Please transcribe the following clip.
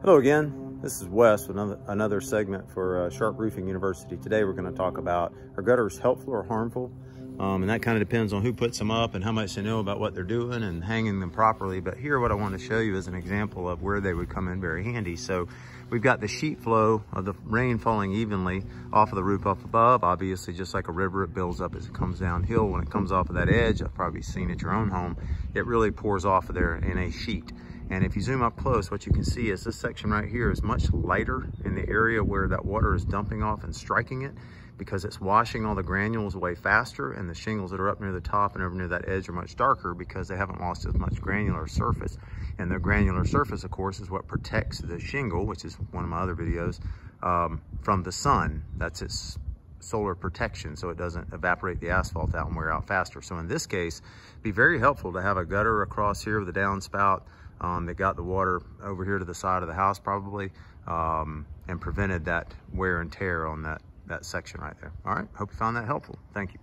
Hello again, this is Wes with another segment for Sharpe Roofing University. Today we're going to talk about, are gutters helpful or harmful? And that kind of depends on who puts them up and how much they know about what they're doing and hanging them properly. But here what I want to show you is an example of where they would come in very handy. So we've got the sheet flow of the rain falling evenly off of the roof up above. Obviously, just like a river, it builds up as it comes downhill. When it comes off of that edge, I've probably seen at your own home, it really pours off of there in a sheet. And if you zoom up close, what you can see is this section right here is much lighter in the area where that water is dumping off and striking it, because it's washing all the granules away faster, and the shingles that are up near the top and over near that edge are much darker because they haven't lost as much granular surface. And the granular surface, of course, is what protects the shingle, which is one of my other videos, from the sun. That's its solar protection, so it doesn't evaporate the asphalt out and wear out faster. So in this case, it'd be very helpful to have a gutter across here with a downspout that got the water over here to the side of the house probably, and prevented that wear and tear on that section right there. All right, hope you found that helpful. Thank you.